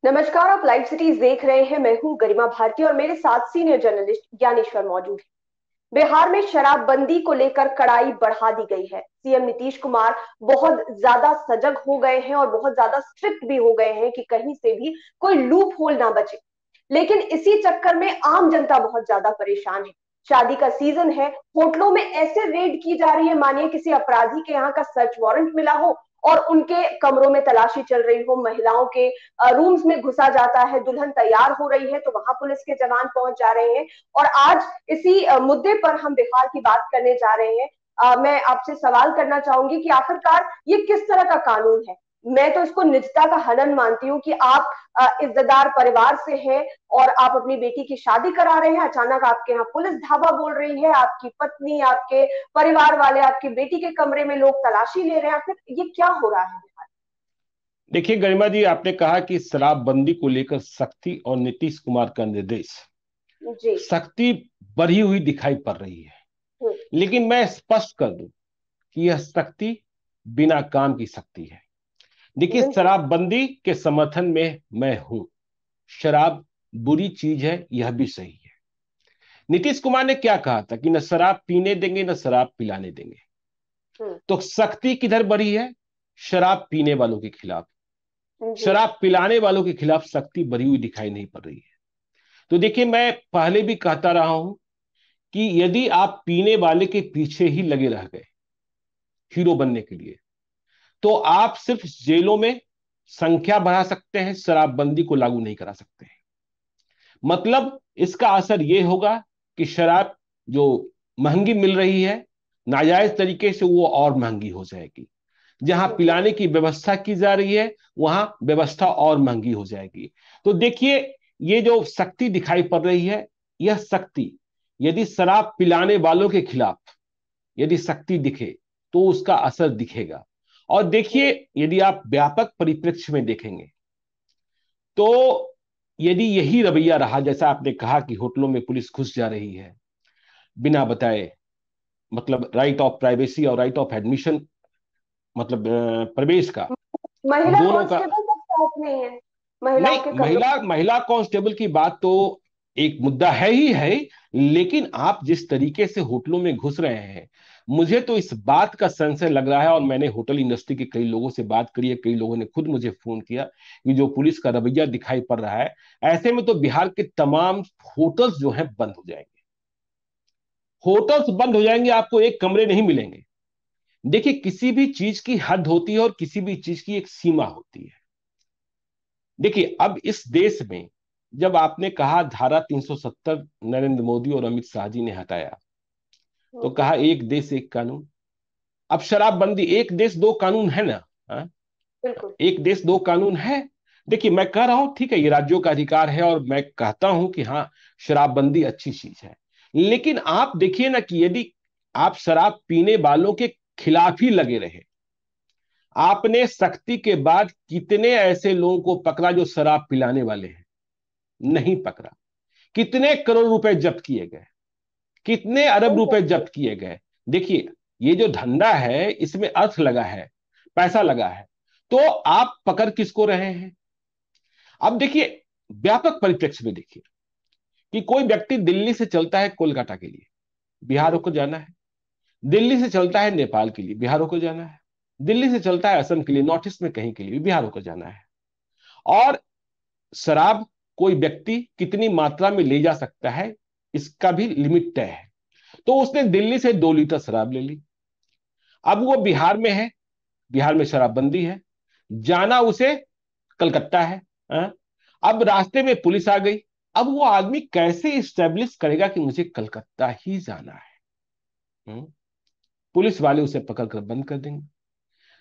नमस्कार। आप live cities देख रहे हैं। मैं हूं गरिमा भारती और मेरे साथ सीनियर जर्नलिस्ट ज्ञानेश्वर मौजूद है। बिहार में शराबबंदी को लेकर कड़ाई बढ़ा दी गई है। सीएम नीतीश कुमार बहुत ज्यादा सजग हो गए हैं और बहुत ज्यादा स्ट्रिक्ट भी हो गए हैं कि कहीं से भी कोई लूप होल ना बचे। लेकिन इसी चक्कर में आम जनता बहुत ज्यादा परेशान है। शादी का सीजन है, होटलों में ऐसे रेड की जा रही है मानिए किसी अपराधी के यहाँ का सर्च वारंट मिला हो और उनके कमरों में तलाशी चल रही हो, महिलाओं के रूम्स में घुसा जाता है, दुल्हन तैयार हो रही है तो वहां पुलिस के जवान पहुंच जा रहे हैं। और आज इसी मुद्दे पर हम बिहार की बात करने जा रहे हैं। मैं आपसे सवाल करना चाहूंगी कि आखिरकार ये किस तरह का कानून है। मैं तो इसको निजता का हनन मानती हूँ कि आप इज्जतदार परिवार से हैं और आप अपनी बेटी की शादी करा रहे हैं, अचानक आपके यहाँ पुलिस धावा बोल रही है, आपकी पत्नी, आपके परिवार वाले, आपकी बेटी के कमरे में लोग तलाशी ले रहे हैं। आखिर ये क्या हो रहा है? देखिए गरिमा जी, आपने कहा कि शराबबंदी को लेकर सख्ती और नीतीश कुमार का निर्देश, जी। सख्ती बढ़ी हुई दिखाई पड़ रही है। हम्म। लेकिन मैं स्पष्ट कर दूं कि यह सख्ती बिना काम की सख्ती है। देखिए, बिल्कुल। शराबबंदी के समर्थन में मैं हूं। शराब बुरी चीज है, यह भी सही है। नीतीश कुमार ने क्या कहा था कि न शराब पीने देंगे न शराब पिलाने देंगे। हम्म। तो सख्ती किधर बढ़ी है? शराब पीने वालों के खिलाफ। जी। शराब पिलाने वालों के खिलाफ सख्ती बढ़ी हुई दिखाई नहीं पड़ रही है। तो देखिए, मैं पहले भी कहता रहा हूं कि यदि आप पीने वाले के पीछे ही लगे रह गए हीरो बनने के लिए, तो आप सिर्फ जेलों में संख्या बढ़ा सकते हैं, शराबबंदी को लागू नहीं करा सकते हैं। मतलब इसका असर यह होगा कि शराब जो महंगी मिल रही है नाजायज तरीके से, वो और महंगी हो जाएगी। जहां जी। पिलाने की व्यवस्था की जा रही है वहां व्यवस्था और महंगी हो जाएगी। तो देखिए, ये जो सख्ती दिखाई पड़ रही है, यह सख्ती यदि शराब पिलाने वालों के खिलाफ यदि सख्ती दिखे तो उसका असर दिखेगा। और देखिए, यदि आप व्यापक परिप्रेक्ष्य में देखेंगे तो यदि यही रवैया रहा, जैसा आपने कहा कि होटलों में पुलिस घुस जा रही है बिना बताए, मतलब राइट ऑफ प्राइवेसी और राइट ऑफ एडमिशन, मतलब प्रवेश का, महिला दोनों का। कांस्टेबल तक साथ में है, महिलाओं नहीं, के कमरों महिला महिला कांस्टेबल की बात तो एक मुद्दा है ही है। लेकिन आप जिस तरीके से होटलों में घुस रहे हैं, मुझे तो इस बात का संशय लग रहा है, और मैंने होटल इंडस्ट्री के कई लोगों से बात करी है, कई लोगों ने खुद मुझे फोन किया कि जो पुलिस का रवैया दिखाई पड़ रहा है, ऐसे में तो बिहार के तमाम होटल्स जो हैं बंद हो जाएंगे। होटल्स बंद हो जाएंगे, आपको एक कमरे नहीं मिलेंगे। देखिए, किसी भी चीज की हद होती है और किसी भी चीज की एक सीमा होती है। देखिए, अब इस देश में जब आपने कहा धारा 370 नरेंद्र मोदी और अमित शाह जी ने हटाया, तो में। कहा एक देश एक कानून। अब शराबबंदी, एक देश दो कानून है ना? हाँ? बिल्कुल। एक देश दो कानून है। देखिए, मैं कह रहा हूं ठीक है, ये राज्यों का अधिकार है, और मैं कहता हूं कि हाँ, शराबबंदी अच्छी चीज है। लेकिन आप देखिए ना कि यदि आप शराब पीने वालों के खिलाफ ही लगे रहे, आपने सख्ती के बाद कितने ऐसे लोगों को पकड़ा जो शराब पिलाने वाले हैं? नहीं पकड़ा। कितने करोड़ रुपए जब्त किए गए, कितने अरब सही रुपए कह रहे जब्त किए गए। देखिए, ये जो धंधा है इसमें अर्थ लगा है, पैसा लगा है। तो आप पकड़ किसको रहे हैं? अब देखिए, व्यापक परिप्रेक्ष्य में देखिए कि कोई व्यक्ति दिल्ली से चलता है कोलकाता के लिए, बिहार हैं। होकर जाना है। दिल्ली से चलता है नेपाल के लिए, बिहार होकर जाना है। दिल्ली से चलता है असम के लिए, नॉर्थ ईस्ट में कहीं के लिए, बिहार होकर जाना है। और शराब कोई व्यक्ति कितनी मात्रा में ले जा सकता है, इसका भी लिमिट तय है। तो उसने दिल्ली से 2 लीटर शराब ले ली। अब वो बिहार में है, बिहार में शराबबंदी है, जाना उसे कलकत्ता है। हाँ? अब रास्ते में पुलिस आ गई। अब वो आदमी कैसे इस्टेब्लिश करेगा कि मुझे कलकत्ता ही जाना है? हम्म? पुलिस वाले उसे पकड़कर बंद कर देंगे।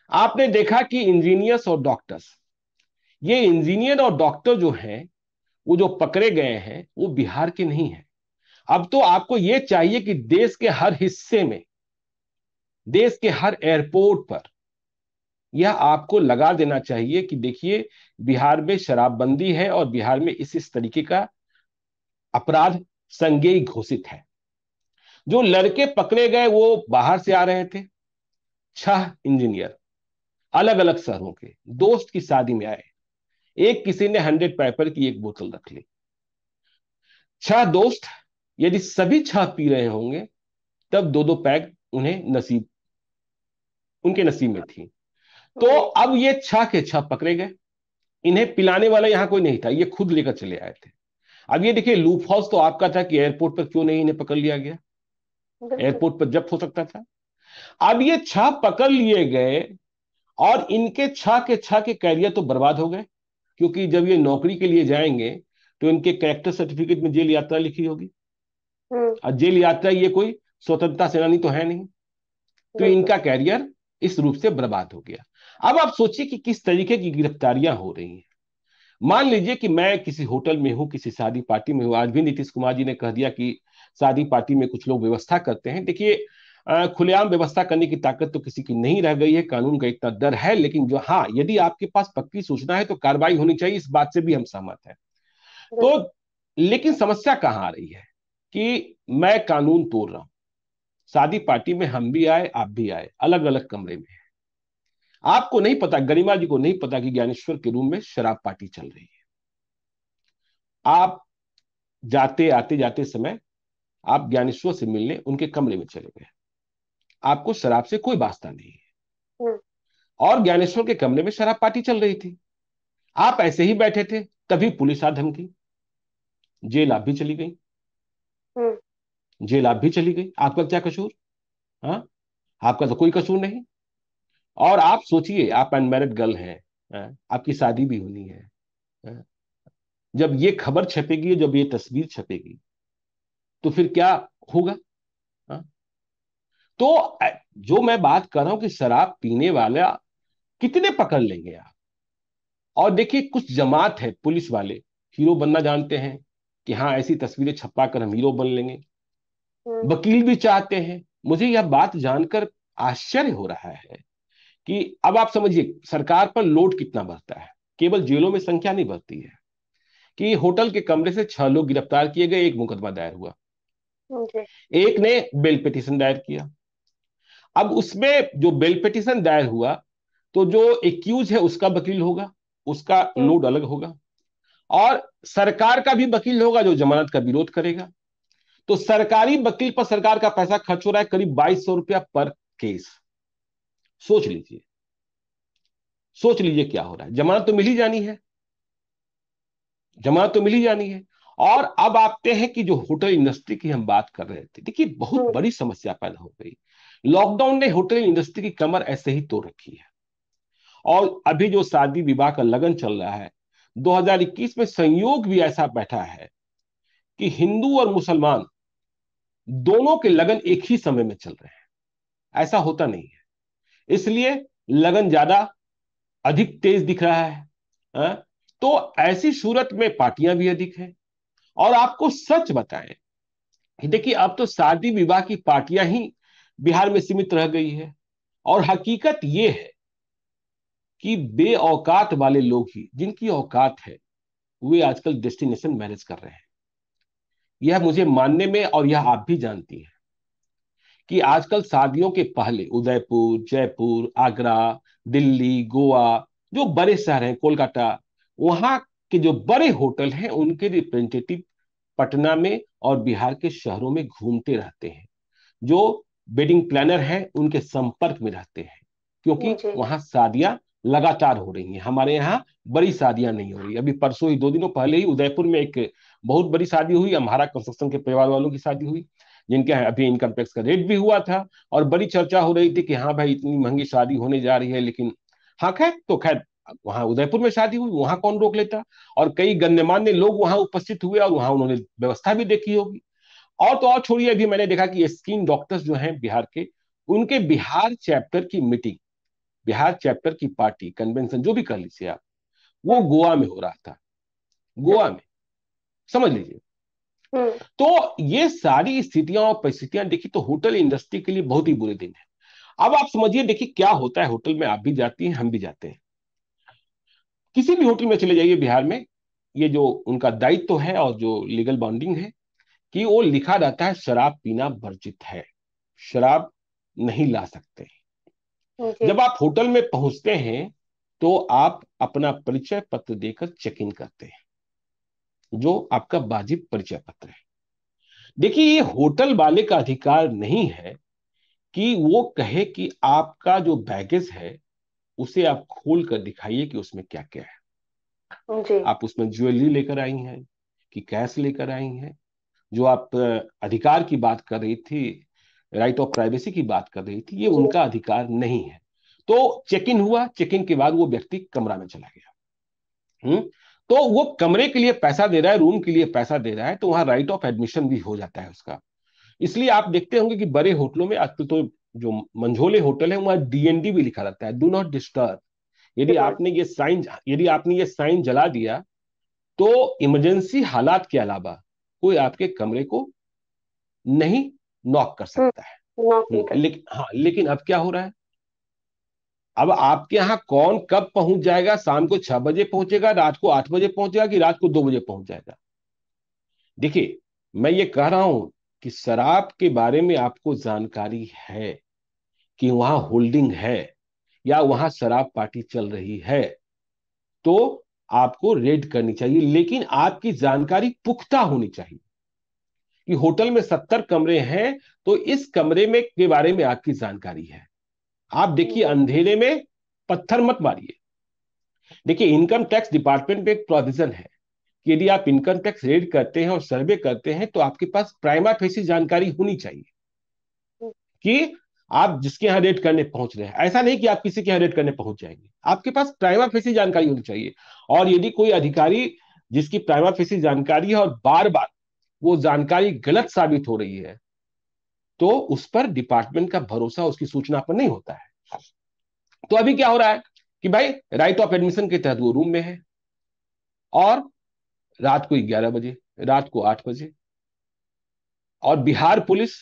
आपने देखा कि इंजीनियर्स और डॉक्टर्स, ये इंजीनियर और डॉक्टर जो हैं, वो जो पकड़े गए हैं वो बिहार के नहीं है। अब तो आपको ये चाहिए कि देश के हर हिस्से में, देश के हर एयरपोर्ट पर यह आपको लगा देना चाहिए कि देखिए, बिहार में शराबबंदी है और बिहार में इस तरीके का अपराध संज्ञेय घोषित है। जो लड़के पकड़े गए वो बाहर से आ रहे थे, 6 इंजीनियर, अलग अलग शहरों के, दोस्त की शादी में आए। एक किसी ने 100 पेपर की एक बोतल रख ली। 6 दोस्त यदि सभी 6 पी रहे होंगे तब दो दो पैग उन्हें नसीब, उनके नसीब में थी। तो जी। अब ये 6 के 6 पकड़े गए। इन्हें पिलाने वाला यहां कोई नहीं था, ये खुद लेकर चले आए थे। अब ये देखिए, लूप हॉल्स तो आपका था कि एयरपोर्ट पर क्यों नहीं इन्हें पकड़ लिया गया, बिल्कुल। एयरपोर्ट पर जब्त हो सकता था। अब ये 6 पकड़ लिए गए और इनके 6 के 6 के कैरियर तो बर्बाद हो गए, क्योंकि जब ये नौकरी के लिए जाएंगे तो इनके कैरेक्टर सर्टिफिकेट में जेल यात्रा लिखी होगी, हम्म। और जेल यात्रा ये कोई स्वतंत्रता सेनानी तो है नहीं। तो बिल्कुल। इनका कैरियर इस रूप से बर्बाद हो गया। अब आप सोचिए कि किस तरीके की गिरफ्तारियां हो रही हैं। मान लीजिए कि मैं किसी होटल में हूं, किसी शादी पार्टी में हूं। आज भी नीतीश कुमार जी ने कह दिया कि शादी पार्टी में कुछ लोग व्यवस्था करते हैं। देखिए, खुलेआम व्यवस्था करने की ताकत तो किसी की नहीं रह गई है, कानून का इतना डर है। लेकिन जो, हाँ, यदि आपके पास पक्की सूचना है तो कार्रवाई होनी चाहिए, इस बात से भी हम सहमत हैं। तो बिल्कुल। लेकिन समस्या कहां आ रही है कि मैं कानून तोड़ रहा हूं। शादी पार्टी में हम भी आए, आप भी आए, अलग अलग कमरे में। आपको नहीं पता, गरिमा जी को नहीं पता कि ज्ञानेश्वर के रूम में शराब पार्टी चल रही है। आप जाते आते जाते समय आप ज्ञानेश्वर से मिलने उनके कमरे में चले गए। आपको शराब से कोई वास्ता नहीं है, हम्म। और ज्ञानेश्वर के कमरे में शराब पार्टी चल रही थी। आप ऐसे ही बैठे थे, तभी पुलिस आ धमकी, जेल आप भी चली गई। हम्म। जेल आप भी चली गई, आपका क्या कसूर? हाँ, आपका तो कोई कसूर नहीं। और आप सोचिए, आप अनमैरिड गर्ल हैं, आपकी शादी भी होनी है। हाँ? जब ये खबर छपेगी, जब ये तस्वीर छपेगी, तो फिर क्या होगा? हाँ? तो जो मैं बात कर रहा हूं कि शराब पीने वाला कितने पकड़ लेंगे आप? और देखिए, कुछ जमात है पुलिस वाले, हीरो बनना जानते हैं कि हाँ, ऐसी तस्वीरें छपा कर हम हीरो बन लेंगे। हम्म। वकील भी चाहते हैं। मुझे यह बात जानकर आश्चर्य हो रहा है कि अब आप समझिए सरकार पर लोड कितना बढ़ता है। केवल जेलों में संख्या नहीं बढ़ती है कि होटल के कमरे से 6 लोग गिरफ्तार किए गए, एक मुकदमा दायर हुआ, जी। एक ने बेल पिटीशन दायर किया। अब उसमें जो बेल पिटीशन दायर हुआ, तो जो एक्यूज है उसका वकील होगा, उसका हम्म। लोड अलग होगा, और सरकार का भी वकील होगा जो जमानत का विरोध करेगा। तो सरकारी वकील पर सरकार का पैसा खर्च हो रहा है करीब 2200 रुपया पर केस। सोच लीजिए, सोच लीजिए क्या हो रहा है। जमानत तो मिल ही जानी है, जमानत तो मिल ही जानी है। और अब आते हैं कि जो होटल इंडस्ट्री की हम बात कर रहे थे, देखिए बहुत हम्म। बड़ी समस्या पैदा हो गई। लॉकडाउन ने होटल इंडस्ट्री की कमर ऐसे ही तोड़ रखी है। और अभी जो शादी विवाह का लगन चल रहा है, 2021 में संयोग भी ऐसा बैठा है कि हिंदू और मुसलमान दोनों के लगन एक ही समय में चल रहे हैं। ऐसा होता नहीं है, इसलिए लगन ज्यादा अधिक तेज दिख रहा है। हाँ? तो ऐसी सूरत में पार्टियां भी अधिक हैं। और आपको सच बताएं कि देखिए, अब तो शादी विवाह की पार्टियां ही बिहार में सीमित रह गई है। और हकीकत यह है कि बेऔकात वाले लोग ही, जिनकी औकात है, वे आजकल डेस्टिनेशन मैरिज कर रहे हैं। यह मुझे मानने में, और यह आप भी जानती हैं, कि आजकल शादियों के पहले उदयपुर, जयपुर, आगरा, दिल्ली, गोवा, जो बड़े शहर हैं, कोलकाता, वहां के जो बड़े होटल हैं उनके रिप्रेजेंटेटिव पटना में और बिहार के शहरों में घूमते रहते हैं। जो वेडिंग प्लानर हैं उनके संपर्क में रहते हैं, क्योंकि जी। वहां शादियां लगातार हो रही हैं। हमारे यहाँ बड़ी शादियां नहीं हो रही। अभी परसों ही, 2 दिनों पहले ही उदयपुर में एक बहुत बड़ी शादी हुई, हमारा कंस्ट्रक्शन के परिवार वालों की शादी हुई, जिनके अभी इनकम टैक्स का रेट भी हुआ था। और बड़ी चर्चा हो रही थी कि हाँ भाई, इतनी महंगी शादी होने जा रही है। लेकिन हाँ, खैर तो खैर, वहां उदयपुर में शादी हुई, वहां कौन रोक लेता। और कई गणमान्य लोग वहां उपस्थित हुए, और वहां उन्होंने व्यवस्था भी देखी होगी। और तो और छोड़िए, अभी मैंने देखा कि स्किन डॉक्टर्स जो हैं बिहार के, उनके बिहार चैप्टर की मीटिंग, बिहार चैप्टर की पार्टी, कन्वेंशन, जो भी कह लीजिए आप, वो हम्म। गोवा में हो रहा था। गोवा अच्छा। में, समझ लीजिए। हम्म। तो ये सारी स्थितियां और परिस्थितियां देखी तो होटल इंडस्ट्री के लिए बहुत ही बुरे दिन है। अब आप समझिए, देखिए क्या होता है होटल में। आप भी जाती हैं, हम भी जाते हैं, किसी भी होटल में चले जाइए बिहार में। ये जो उनका दायित्व है और जो लीगल बाउंडिंग है, कि वो लिखा रहता है शराब पीना वर्जित है, शराब नहीं ला सकते। जी। जब आप होटल में पहुंचते हैं तो आप अपना परिचय पत्र देकर चेक इन करते हैं, जो आपका वाजिब परिचय पत्र है। देखिए, ये होटल वाले का अधिकार नहीं है कि वो कहे कि आपका जो बैगेज है उसे आप खोल कर दिखाइए कि उसमें क्या क्या है। जी। आप उसमें ज्वेलरी लेकर आई हैं कि कैश लेकर आई हैं। जो आप अधिकार की बात कर रही थी, राइट ऑफ प्राइवेसी की बात कर रही थी, ये जी। उनका अधिकार नहीं है। तो चेक इन हुआ, चेक इन के बाद वो व्यक्ति कमरा में चला गया। तो वो कमरे के लिए पैसा दे रहा है, रूम के लिए पैसा दे रहा है, तो वहां राइट ऑफ एडमिशन भी हो जाता है उसका। इसलिए आप देखते होंगे कि बड़े होटलों में आजकल तो जो मंझोले होटल है वहां डीएनडी भी लिखा रहता है, डू नॉट डिस्टर्ब। बिल्कुल। यदि आपने ये साइन जला दिया तो इमरजेंसी हालात के अलावा कोई आपके कमरे को नहीं नॉक कर हम्म। सकता है। नॉक नहीं कर लेकिन हाँ, लेकिन अब क्या हो रहा है, अब आपके यहाँ कौन कब पहुंच जाएगा, शाम को 6 बजे पहुंचेगा, रात को 8 बजे पहुंचेगा, कि रात को 2 बजे पहुंच जाएगा। देखिए, मैं ये कह रहा हूं कि शराब के बारे में आपको जानकारी है कि वहां होल्डिंग है या वहां शराब पार्टी चल रही है, तो आपको रेड करनी चाहिए, लेकिन आपकी जानकारी पुख्ता होनी चाहिए कि होटल में 70 कमरे हैं, तो इस कमरे में के बारे में आपकी जानकारी है। आप देखिए, जी। अंधेरे में पत्थर मत मारिए। देखिए, इनकम टैक्स डिपार्टमेंट में एक प्रोविजन है कि यदि आप इनकम टैक्स रेड करते हैं और सर्वे करते हैं तो आपके पास प्राइमा फेसी जानकारी होनी चाहिए कि आप जिसके यहाँ रेड करने पहुंच रहे हैं। ऐसा नहीं कि आप किसी के यहाँ रेड करने पहुंच जाएंगे, आपके पास प्राइमा फेसी जानकारी होनी चाहिए। और यदि कोई अधिकारी जिसकी प्राइमा फेसी जानकारी है और बार बार वो जानकारी गलत साबित हो रही है, तो उस पर डिपार्टमेंट का भरोसा उसकी सूचना पर नहीं होता है। तो अभी क्या हो रहा है कि भाई, राइट ऑफ एडमिशन के तहत वो रूम में है, और रात को 11 बजे, रात को 8 बजे, और बिहार पुलिस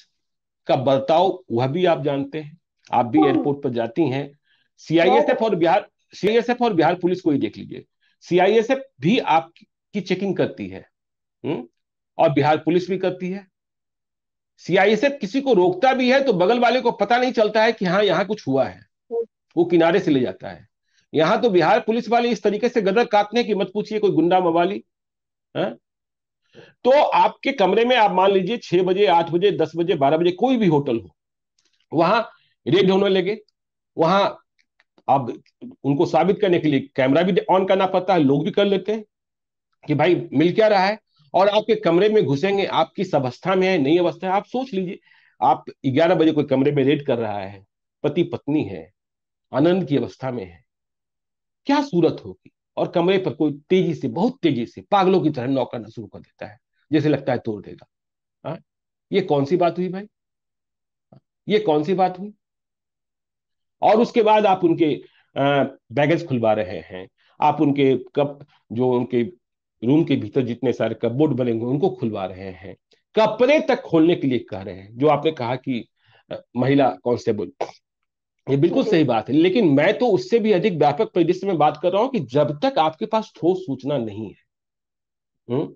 का बर्ताव वह भी आप जानते हैं। आप भी एयरपोर्ट पर जाती हैं, बहुत सीआईएसएफ अच्छा। और बिहार सीआईएसएफ और बिहार पुलिस को ही देख लीजिए। सीआईएसएफ भी आपकी चेकिंग करती है, हम्म, और बिहार पुलिस भी करती है। सीआईएसएफ किसी को रोकता भी है तो बगल वाले को पता नहीं चलता है कि हाँ यहाँ कुछ हुआ है, वो किनारे से ले जाता है। यहां तो बिहार पुलिस वाले इस तरीके से गदर काटने की मत पूछिए, कोई गुंडा मवाली है। तो आपके कमरे में आप मान लीजिए 6 बजे, 8 बजे, 10 बजे, 12 बजे, कोई भी होटल हो, वहां रेड होने लगे, वहां अब उनको साबित करने के लिए कैमरा भी ऑन करना पड़ता है, लोग भी कर लेते हैं कि भाई मिल क्या रहा है। और आपके कमरे में घुसेंगे, आप किस अवस्था में है, नई अवस्था है, आप सोच लीजिए। आप 11 बजे कोई कमरे में रेड कर रहा है, पति पत्नी है, आनंद की अवस्था में है, क्या सूरत होगी। और कमरे पर कोई तेजी से, बहुत तेजी से पागलों की तरह नॉक करना शुरू कर देता है, जैसे लगता है तोड़ देगा। हाँ, ये कौन सी बात हुई भाई, ये कौन सी बात हुई। और उसके बाद आप उनके बैगेज खुलवा रहे हैं, आप उनके कप, जो उनके रूम के भीतर जितने सारे कपबोर्ड बने हुए उनको खुलवा रहे हैं, कपड़े तक खोलने के लिए कह रहे हैं, जो आपने कहा कि महिला कांस्टेबल, ये बिल्कुल जी। सही बात है। लेकिन मैं तो उससे भी अधिक व्यापक परिदृश्य में बात कर रहा हूं कि जब तक आपके पास ठोस सूचना नहीं है, हम्म,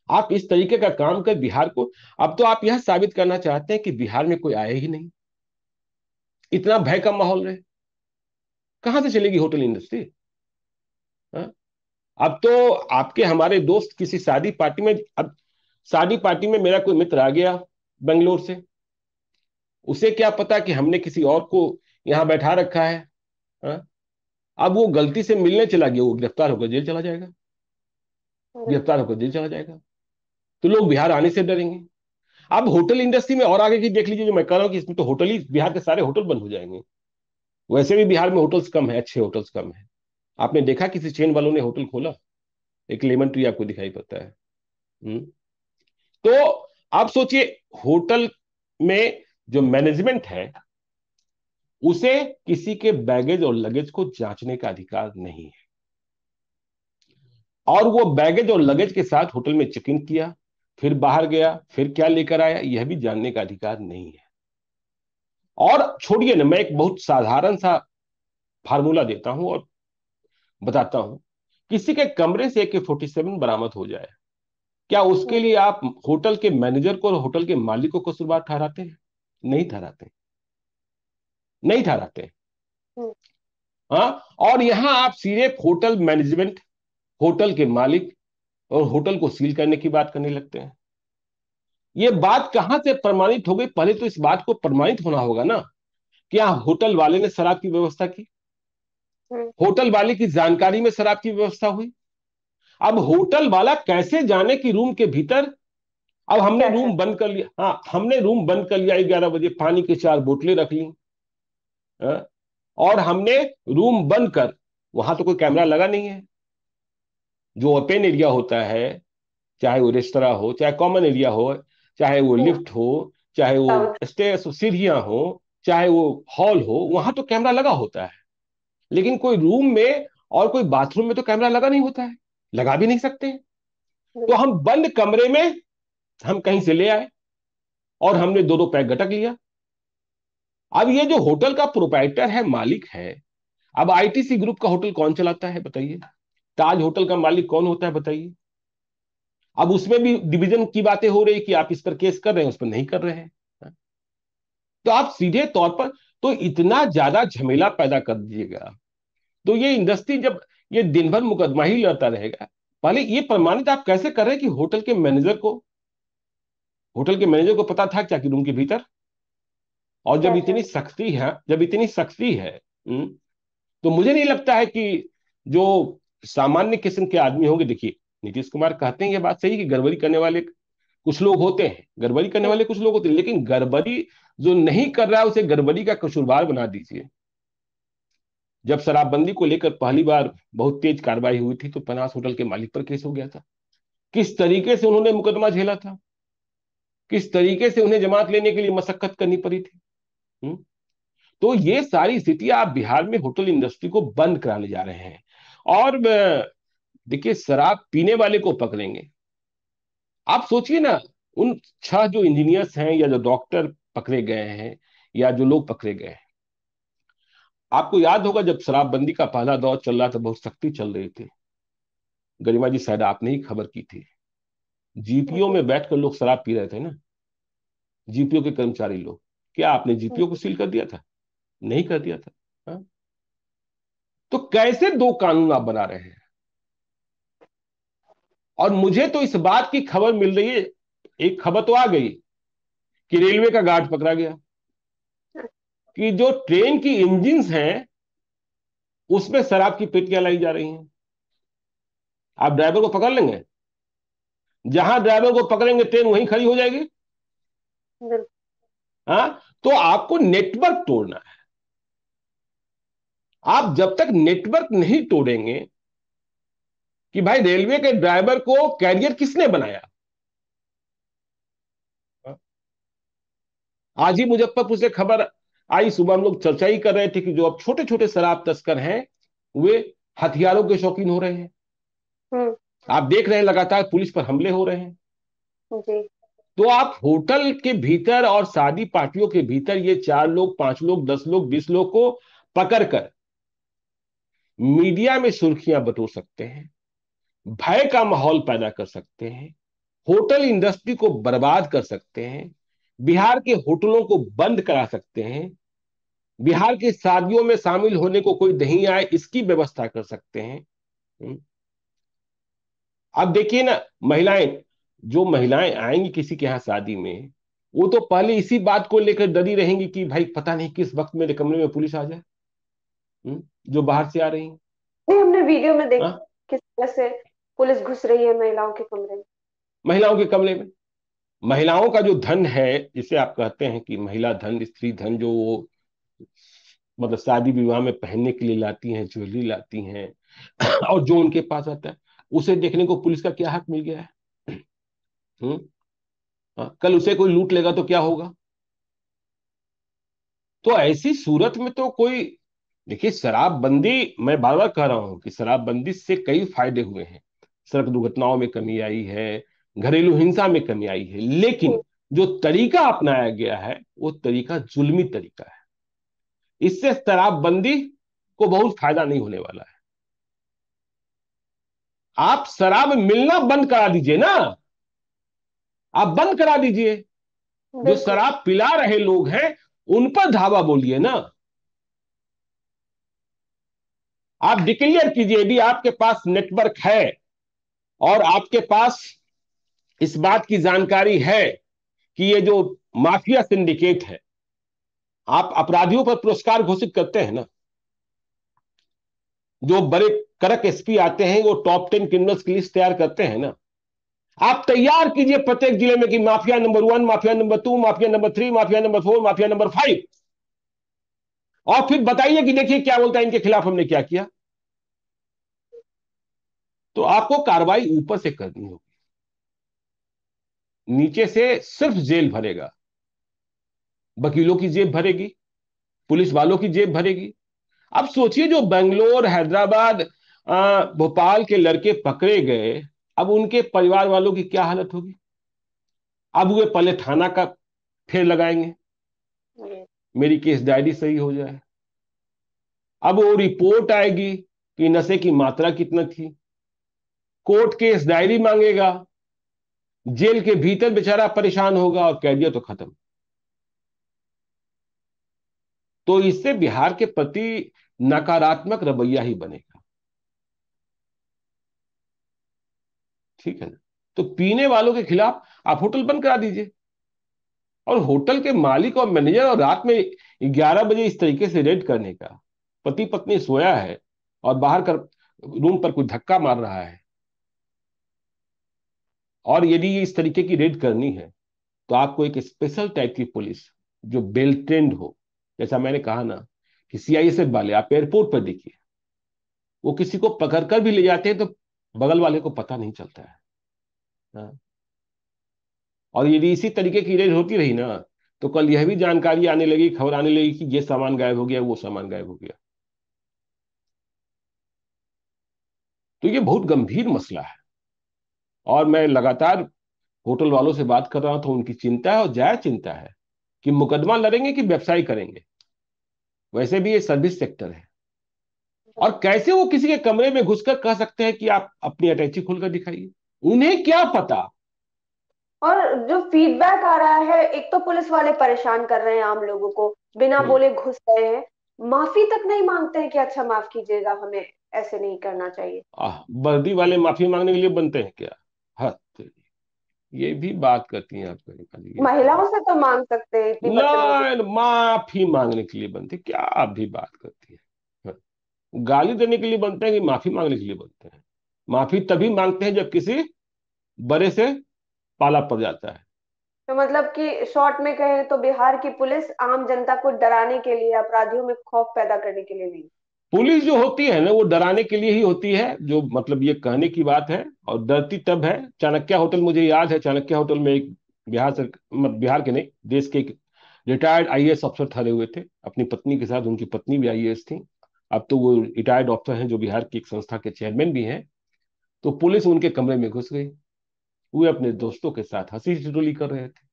आप इस तरीके का काम कर बिहार को, अब तो आप यह साबित करना चाहते हैं कि बिहार में कोई आए ही नहीं, इतना भय का माहौल रहे, कहां से चलेगी होटल इंडस्ट्री। हाँ? अब तो आपके हमारे दोस्त किसी शादी पार्टी में, अब शादी पार्टी में मेरा कोई मित्र आ गया बेंगलोर से, उसे क्या पता कि हमने किसी और को यहां बैठा रखा है। हाँ? अब वो गलती से मिलने चला गया, वो गिरफ्तार होकर जेल चला जाएगा, अरे। गिरफ्तार होकर जेल चला जाएगा। तो लोग बिहार आने से डरेंगे। अब होटल इंडस्ट्री में और आगे की देख लीजिए, जो मैं कह रहा हूँ कि इसमें तो होटल ही, बिहार के सारे होटल बंद हो जाएंगे। वैसे भी बिहार में होटल्स कम है, अच्छे होटल्स कम है। आपने देखा किसी चेन वालों ने होटल खोला, एक लेमन ट्री आपको दिखाई पड़ता है। हम्म। तो आप सोचिए, होटल में जो मैनेजमेंट है उसे किसी के बैगेज और लगेज को जांचने का अधिकार नहीं है, और वो बैगेज और लगेज के साथ होटल में चेक इन किया, फिर बाहर गया, फिर क्या लेकर आया, यह भी जानने का अधिकार नहीं है। और छोड़िए ना, मैं एक बहुत साधारण सा फार्मूला देता हूं और बताता हूं। किसी के कमरे से AK-47 बरामद हो जाए, क्या उसके लिए आप होटल के मैनेजर को और होटल के मालिक को कसूरवार ठहराते हैं? नहीं ठहराते, नहीं ठहराते। हाँ, और यहां आप सीधे होटल मैनेजमेंट, होटल के मालिक और होटल को सील करने की बात करने लगते हैं। ये बात कहां से प्रमाणित हो गई? पहले तो इस बात को प्रमाणित होना होगा ना, क्या होटल वाले ने शराब की व्यवस्था की, हम्म, होटल वाले की जानकारी में शराब की व्यवस्था हुई। अब होटल वाला कैसे जाने कि रूम के भीतर, अब हमने क्या क्या। रूम बंद कर लिया, हाँ हमने रूम बंद कर लिया, 11 बजे पानी की 4 बोतलें रख ली, हाँ, और हमने रूम बंद कर, वहां तो कोई कैमरा लगा नहीं है। जो ओपन एरिया होता है, चाहे वो रेस्तरा हो, चाहे कॉमन एरिया हो, चाहे वो हम्म, लिफ्ट हो, चाहे वो साउथ। स्टेयर्स सीढ़ियां हो, चाहे वो हॉल हो, वहां तो कैमरा लगा होता है। लेकिन कोई रूम में और कोई बाथरूम में तो कैमरा लगा नहीं होता है, लगा भी नहीं सकते। तो हम बंद कमरे में हम कहीं से ले आए और हमने दो दो पैक गटक लिया। अब ये जो होटल का प्रोप्राइटर है, मालिक है, अब आईटीसी ग्रुप का होटल कौन चलाता है बताइए? ताज होटल का मालिक कौन होता है बताइए? अब उसमें भी डिवीजन की बातें हो रही कि आप इस पर केस कर रहे हैं, उस पर नहीं कर रहे हैं। तो आप सीधे तौर पर तो इतना ज्यादा झमेला पैदा कर दीजिएगा, तो ये इंडस्ट्री जब ये दिन भर मुकदमा ही लड़ता रहेगा। पहले ये प्रमाणित आप कैसे कर रहे हैं कि होटल के मैनेजर को पता था क्या कि रूम के भीतर? और जब क्या क्या। इतनी सख्ती है, जब इतनी सख्ती है, तो मुझे नहीं लगता है कि जो सामान्य किस्म के आदमी होंगे, देखिए नीतीश कुमार कहते हैं ये बात सही कि गड़बड़ी करने वाले कुछ लोग होते हैं, गड़बड़ी करने हम्म, वाले कुछ लोग होते हैं, लेकिन गड़बड़ी जो नहीं कर रहा है उसे गड़बड़ी का कसूरवार बना दीजिए। जब शराबबंदी को लेकर पहली बार बहुत तेज कार्रवाई हुई थी तो पनास होटल के मालिक पर केस हो गया था। किस तरीके से उन्होंने मुकदमा झेला था, किस तरीके से उन्हें जमानत लेने के लिए मशक्कत करनी पड़ी थी। हुँ? तो ये सारी स्थिति आप बिहार में होटल इंडस्ट्री को बंद कराने जा रहे हैं। और देखिए शराब पीने वाले को पकड़ेंगे, आप सोचिए ना, उन 6 जो इंजीनियर्स हैं या जो डॉक्टर पकड़े गए हैं या जो लोग पकड़े गए हैं, आपको याद होगा जब शराबबंदी का पहला दौर चल रहा था, बहुत सख्ती चल रही थी, गरिमा जी शायद आपने ही खबर की थी, जीपीओ जी में बैठकर लोग शराब पी रहे थे ना, जीपीओ के कर्मचारी लोग। क्या आपने जीपीओ को सील कर दिया था? नहीं कर दिया था। हाँ? तो कैसे दो कानून आप बना रहे हैं? और मुझे तो इस बात की खबर मिल रही है, एक खबर तो आ गई कि रेलवे का गार्ड पकड़ा गया, कि जो ट्रेन की इंजिन हैं उसमें शराब की पेटियां लाई जा रही हैं। आप ड्राइवर को पकड़ लेंगे, जहां ड्राइवर को पकड़ेंगे ट्रेन वहीं खड़ी हो जाएगी। बिल्कुल। हाँ, तो आपको नेटवर्क तोड़ना है। आप जब तक नेटवर्क नहीं तोड़ेंगे कि भाई रेलवे के ड्राइवर को कैरियर किसने बनाया। आज ही मुजफ्फरपुर से खबर आई, सुबह हम लोग चर्चा ही कर रहे थे कि जो अब छोटे छोटे शराब तस्कर हैं वे हथियारों के शौकीन हो रहे हैं। हम्म। आप देख रहे हैं लगातार पुलिस पर हमले हो रहे हैं। जी। तो आप होटल के भीतर और शादी पार्टियों के भीतर ये 4 लोग, 5 लोग, 10 लोग, 20 लोग को पकड़कर मीडिया में सुर्खियां बटोर सकते हैं, भय का माहौल पैदा कर सकते हैं, होटल इंडस्ट्री को बर्बाद कर सकते हैं, बिहार के होटलों को बंद करा सकते हैं, बिहार की शादियों में शामिल होने को कोई नहीं आए इसकी व्यवस्था कर सकते हैं। हम्म। अब देखिए ना, महिलाएं, जो महिलाएं आएंगी किसी के यहाँ शादी में, वो तो पहले इसी बात को लेकर डरी रहेंगी कि भाई पता नहीं किस वक्त मेरे कमरे में पुलिस आ जाए। जो बाहर से आ रही हैं। नहीं, हमने वीडियो में देख हाँ, किस तरह से पुलिस घुस रही है महिलाओं के कमरे में। महिलाओं के कमरे में, महिलाओं का जो धन है, जिसे आप कहते हैं कि महिला धन, स्त्री धन, जो वो मतलब शादी विवाह में पहनने के लिए लाती हैं, ज्वेलरी लाती हैं, और जो उनके पास आता है उसे देखने को पुलिस का क्या हक मिल गया है? हम्म। हाँ, कल उसे कोई लूट लेगा तो क्या होगा? तो ऐसी सूरत में तो कोई, देखिए शराबबंदी, मैं बार बार कह रहा हूं कि शराबबंदी से कई फायदे हुए हैं, सड़क दुर्घटनाओं में कमी आई है, घरेलू हिंसा में कमी आई है, लेकिन जो तरीका अपनाया गया है वो तरीका जुल्मी तरीका है। इससे शराबबंदी को बहुत फायदा नहीं होने वाला है। आप शराब मिलना बंद करा दीजिए ना, आप बंद करा दीजिए। जो बिल्कुल। शराब पिला रहे लोग हैं उन पर धावा बोलिए ना। आप डिक्लेयर कीजिए, यदि आपके पास नेटवर्क है और आपके पास इस बात की जानकारी है कि ये जो माफिया सिंडिकेट है, आप अपराधियों पर पुरस्कार घोषित करते हैं ना, जो बड़े कड़क एसपी आते हैं वो टॉप 10 क्रिमिनल्स की लिस्ट तैयार करते हैं ना, आप तैयार कीजिए प्रत्येक जिले में कि mafia number 1, mafia number 2, mafia number 3, mafia number 4, mafia number 5, और फिर बताइए कि देखिए क्या बोलता है, इनके खिलाफ हमने क्या किया। तो आपको कार्रवाई ऊपर से करनी होगी, नीचे से सिर्फ जेल भरेगा, वकीलों की जेब भरेगी, पुलिस वालों की जेब भरेगी। अब सोचिए जो बेंगलोर, हैदराबाद, भोपाल के लड़के पकड़े गए, अब उनके परिवार वालों की क्या हालत होगी। अब वे पहले थाना का फेर लगाएंगे, मेरी केस डायरी सही हो जाए। अब वो रिपोर्ट आएगी कि नशे की मात्रा कितना थी, कोर्ट केस डायरी मांगेगा, जेल के भीतर बेचारा परेशान होगा और कह दिया तो खत्म। तो इससे बिहार के प्रति नकारात्मक रवैया ही बनेगा। ठीक है ना। तो पीने वालों के खिलाफ आप होटल बंद करा दीजिए, और होटल के मालिक और मैनेजर, और रात में 11 बजे इस तरीके से रेड करने का, पति पत्नी सोया है और बाहर कर रूम पर कोई धक्का मार रहा है, और यदि ये इस तरीके की रेड करनी है तो आपको एक स्पेशल टाइप की पुलिस जो वेल ट्रेंड हो, जैसा मैंने कहा ना कि सीआईएसएफ वाले आप एयरपोर्ट पर देखिए, वो किसी को पकड़कर भी ले जाते हैं तो बगल वाले को पता नहीं चलता है। हाँ। और यदि इसी तरीके की रेड होती रही ना, तो कल यह भी जानकारी आने लगी, खबर आने लगी कि ये सामान गायब हो गया, वो सामान गायब हो गया। तो ये बहुत गंभीर मसला है, और मैं लगातार होटल वालों से बात कर रहा हूं तो उनकी चिंता है, और जायज चिंता है, कि मुकदमा लड़ेंगे कि व्यवसाय करेंगे। वैसे भी ये सर्विस सेक्टर है, और कैसे वो किसी के कमरे में घुसकर कह सकते हैं कि आप अपनी अटैची खोलकर दिखाइए, उन्हें क्या पता। और जो फीडबैक आ रहा है, एक तो पुलिस वाले परेशान कर रहे हैं आम लोगों को, बिना हम्म। बोले घुस गए हैं, माफी तक नहीं मांगते हैं कि अच्छा माफ कीजिएगा, हमें ऐसे नहीं करना चाहिए। वर्दी वाले माफी मांगने के लिए बनते हैं क्या? हाँ, तो ये भी बात करती हैं आप करीब, ये महिलाओं से तो मांग सकते हैं, इतनी बदतमीजी। ना, माफी मांगने के लिए बनते क्या आप भी बात करती हैं? हाँ, गाली देने के लिए बनते हैं कि माफी मांगने के लिए बनते हैं? माफी तभी मांगते हैं जब किसी बड़े से पाला पड़ जाता है। तो मतलब कि शॉर्ट में कहें तो बिहार की पुलिस आम जनता को डराने के लिए, अपराधियों में खौफ पैदा करने के लिए नहीं। पुलिस जो होती है ना वो डराने के लिए ही होती है, जो मतलब ये कहने की बात है, और डरती तब है। चाणक्य होटल, मुझे याद है, चाणक्य होटल में एक बिहार से, मतलब बिहार के नहीं, देश के एक रिटायर्ड आईएएस अफसर ठहरे हुए थे अपनी पत्नी के साथ, उनकी पत्नी भी आईएएस थी। अब तो वो रिटायर्ड अफसर हैं, जो बिहार की एक संस्था के चेयरमैन भी हैं। तो पुलिस उनके कमरे में घुस गई, वे अपने दोस्तों के साथ हंसी ठिठोली कर रहे थे।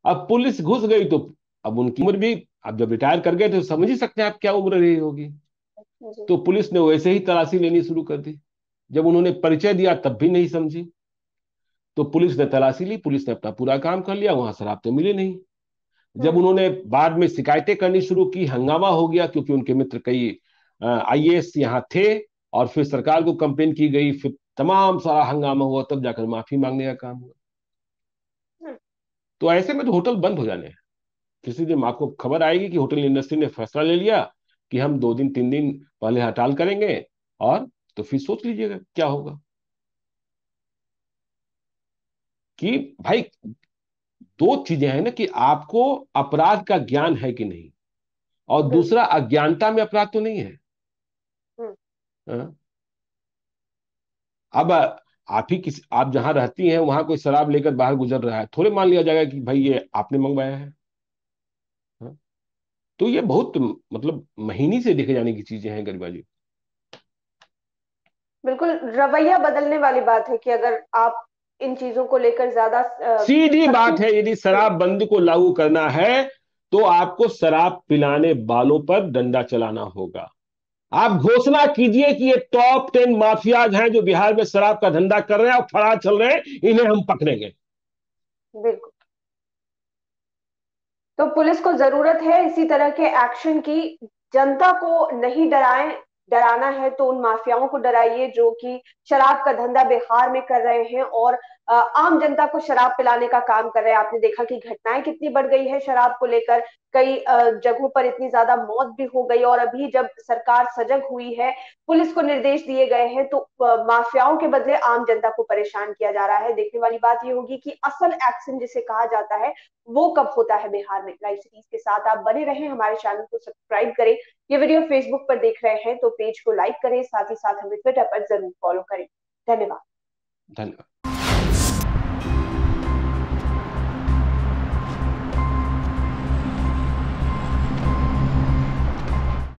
अब पुलिस घुस गई तो अब उनकी उम्र भी, अब जब रिटायर कर गए तो समझ ही सकते हैं आप क्या उम्र रही होगी। जी। तो पुलिस ने वैसे ही तलाशी लेनी शुरू कर दी। जब उन्होंने परिचय दिया तब भी नहीं समझी, तो पुलिस ने तलाशी ली, पुलिस ने अपना पूरा काम कर लिया, वहां शराब तो मिले नहीं। जब हम्म। उन्होंने बाद में शिकायतें करनी शुरू की, हंगामा हो गया, क्योंकि उनके मित्र कई आईएएस यहाँ थे, और फिर सरकार को कंप्लेन की गई, फिर तमाम सारा हंगामा हुआ, तब जाकर माफी मांगने का काम हुआ। हम्म। तो ऐसे में तो होटल बंद हो जाने हैं। किसी दिन आपको खबर आएगी कि होटल इंडस्ट्री ने फैसला ले लिया कि हम 2 दिन 3 दिन पहले हड़ताल करेंगे, और तो फिर सोच लीजिएगा क्या होगा। कि भाई, दो चीजें हैं ना, कि आपको अपराध का ज्ञान है कि नहीं, और बिल्कुल। दूसरा अज्ञानता में अपराध तो नहीं है। हम्म। हाँ? अब आप ही किस, आप जहां रहती हैं वहां कोई शराब लेकर बाहर गुजर रहा है, थोड़े मान लिया जाएगा कि भाई ये आपने मंगवाया है। हाँ? तो ये बहुत मतलब महीनी से देखे जाने की चीजें हैं गरिमा जी। बिल्कुल रवैया बदलने वाली बात है कि अगर आप इन चीजों को लेकर ज्यादा सीधी सख्ती बात है, यदि से। शराबबंदी को लागू करना है तो आपको शराब पिलाने वालों पर डंडा चलाना होगा। आप घोषणा कीजिए कि ये टॉप 10 माफियाज हैं जो बिहार में शराब का धंधा कर रहे हैं और फरार चल रहे हैं, इन्हें हम पकड़ेंगे। बिल्कुल। तो पुलिस को जरूरत है इसी तरह के एक्शन की, जनता को नहीं डराएं, डराना है तो उन माफियाओं को डराइए जो कि शराब का धंधा बिहार में कर रहे हैं और आम जनता को शराब पिलाने का काम कर रहे हैं। आपने देखा कि घटनाएं कितनी बढ़ गई है शराब को लेकर, कई जगहों पर इतनी ज्यादा मौत भी हो गई। और अभी जब सरकार सजग हुई है, पुलिस को निर्देश दिए गए हैं, तो माफियाओं के बदले आम जनता को परेशान किया जा रहा है। देखने वाली बात ये होगी कि असल एक्शन जिसे कहा जाता है वो कब होता है बिहार में। लाइव सिटीज के साथ आप बने रहें, हमारे चैनल को सब्सक्राइब करें। ये वीडियो फेसबुक पर देख रहे हैं तो पेज को लाइक करें, साथ ही साथ हमें ट्विटर पर जरूर फॉलो करें। धन्यवाद। धन्यवाद।